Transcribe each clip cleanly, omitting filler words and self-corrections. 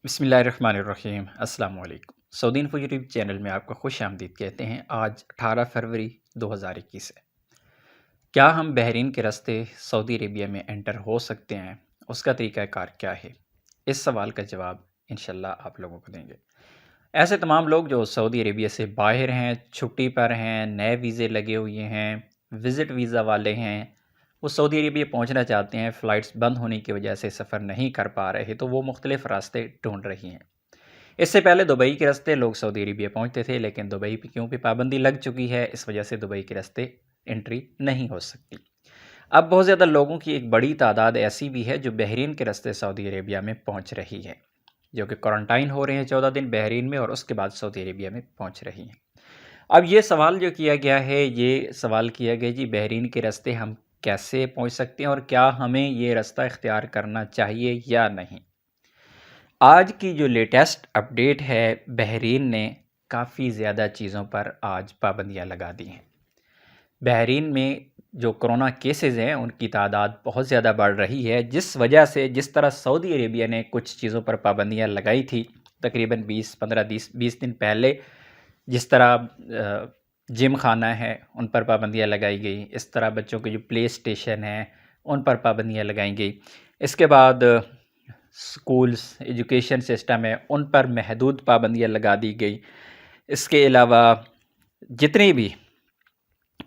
بسم اللہ الرحمن الرحیم۔ السلام علیکم۔ سعودی انفو یوٹیوب چینل میں آپ کو خوش آمدید کہتے ہیں۔ آج 18 فروری 2021 ہے۔ کیا ہم بحرین کے راستے سعودی عربیہ میں انٹر ہو سکتے ہیں؟ اس کا طریقہ کار کیا ہے؟ اس سوال کا جواب انشاءاللہ آپ لوگوں کو دیں گے۔ ایسے تمام لوگ جو سعودی عربیہ سے باہر ہیں، چھٹی پر ہیں، نئے ویزے لگے ہوئے ہیں، وزٹ ویزا والے ہیں، وہ سعودی عربیہ پہنچنا چاہتے ہیں، فلائٹس بند ہونے کی وجہ سے سفر نہیں کر پا رہے، تو وہ مختلف راستے ڈھونڈ رہی ہیں۔ اس سے پہلے دبئی کے راستے لوگ سعودی عربیہ پہنچتے تھے، لیکن دبئی پہ کیونکہ پابندی لگ چکی ہے، اس وجہ سے دبئی کے راستے انٹری نہیں ہو سکتی۔ اب بہت زیادہ لوگوں کی ایک بڑی تعداد ایسی بھی ہے جو بحرین کے راستے سعودی عربیہ میں پہنچ رہی ہے، جو کہ کوارنٹائن ہو رہے ہیں 14 دن بحرین میں، اور اس کے بعد سعودی عربیہ میں پہنچ رہی ہیں۔ اب یہ سوال جو کیا گیا ہے، یہ سوال کیا گیا جی بحرین کے راستے ہم کیسے پہنچ سکتے ہیں اور کیا ہمیں یہ راستہ اختیار کرنا چاہیے یا نہیں۔ آج کی جو لیٹسٹ اپڈیٹ ہے، بحرین نے کافی زیادہ چیزوں پر آج پابندیاں لگا دی ہیں۔ بحرین میں جو کرونا کیسز ہیں ان کی تعداد بہت زیادہ بڑھ رہی ہے، جس وجہ سے جس طرح سعودی عربیہ نے کچھ چیزوں پر پابندیاں لگائی تھی تقریباً 20 دن پہلے، جس طرح جم خانہ ہے ان پر پابندیاں لگائی گئی، اس طرح بچوں کے جو پلے اسٹیشن ہیں ان پر پابندیاں لگائی گئی، اس کے بعد سکولز ایجوکیشن سسٹم ہے ان پر محدود پابندیاں لگا دی گئی۔ اس کے علاوہ جتنی بھی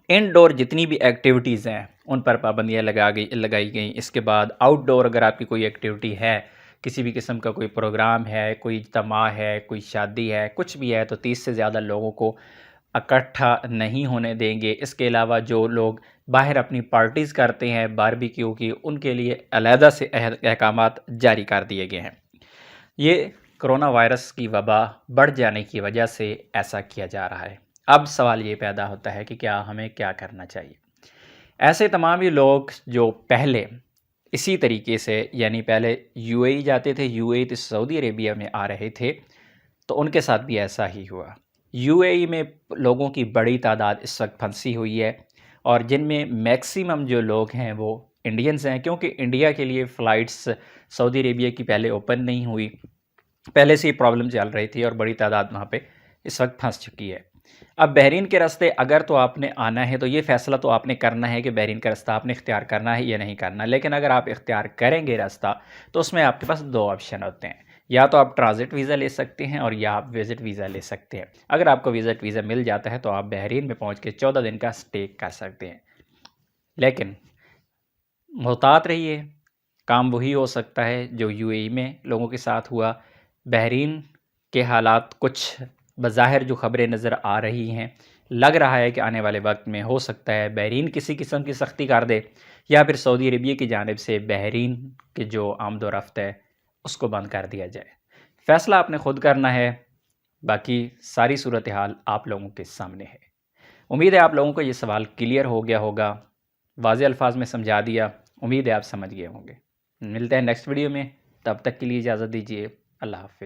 انڈور جتنی بھی ایکٹیویٹیز ہیں ان پر پابندیاں لگائی گئیں۔ اس کے بعد آؤٹ ڈور اگر آپ کی کوئی ایکٹیویٹی ہے، کسی بھی قسم کا کوئی پروگرام ہے، کوئی اجتماع ہے، کوئی شادی ہے، کچھ بھی ہے، تو 30 سے زیادہ لوگوں کو اکٹھا نہیں ہونے دیں گے۔ اس کے علاوہ جو لوگ باہر اپنی پارٹیز کرتے ہیں باربیکیو کی، ان کے لیے علیحدہ سے احکامات جاری کر دیے گئے ہیں۔ یہ کرونا وائرس کی وبا بڑھ جانے کی وجہ سے ایسا کیا جا رہا ہے۔ اب سوال یہ پیدا ہوتا ہے کہ کیا ہمیں کیا کرنا چاہیے۔ ایسے تمام ہی لوگ جو پہلے اسی طریقے سے، یعنی پہلے یو اے ای جاتے تھے، یو اے ای سے سعودی عربیہ میں آ رہے تھے، تو ان کے ساتھ بھی ایسا ہی ہوا۔ یو اے ای میں لوگوں کی بڑی تعداد اس وقت پھنسی ہوئی ہے، اور جن میں میکسیمم جو لوگ ہیں وہ انڈینز ہیں، کیونکہ انڈیا کے لیے فلائٹس سعودی عربیہ کی پہلے اوپن نہیں ہوئی، پہلے سے ہی پرابلم چل رہی تھی، اور بڑی تعداد وہاں پہ اس وقت پھنس چکی ہے۔ اب بحرین کے راستے اگر تو آپ نے آنا ہے تو یہ فیصلہ تو آپ نے کرنا ہے کہ بحرین کا راستہ آپ نے اختیار کرنا ہے یا نہیں کرنا، لیکن اگر آپ اختیار کریں گے راستہ تو اس میں آپ کے پاس 2 آپشن ہوتے ہیں، یا تو آپ ٹرانزٹ ویزا لے سکتے ہیں اور یا آپ وزٹ ویزا لے سکتے ہیں۔ اگر آپ کو وزٹ ویزا مل جاتا ہے تو آپ بحرین میں پہنچ کے 14 دن کا سٹے کر سکتے ہیں، لیکن محتاط رہیے، کام وہی ہو سکتا ہے جو یو اے ای میں لوگوں کے ساتھ ہوا۔ بحرین کے حالات کچھ بظاہر جو خبریں نظر آ رہی ہیں، لگ رہا ہے کہ آنے والے وقت میں ہو سکتا ہے بحرین کسی قسم کی سختی کر دے، یا پھر سعودی عربیہ کی جانب سے بحرین کے جو آمد و رفت ہے اس کو بند کر دیا جائے۔ فیصلہ آپ نے خود کرنا ہے، باقی ساری صورتحال آپ لوگوں کے سامنے ہے۔ امید ہے آپ لوگوں کو یہ سوال کلیئر ہو گیا ہوگا، واضح الفاظ میں سمجھا دیا، امید ہے آپ سمجھ گئے ہوں گے۔ ملتے ہیں نیکسٹ ویڈیو میں، تب تک کے لیے اجازت دیجیے، اللہ حافظ۔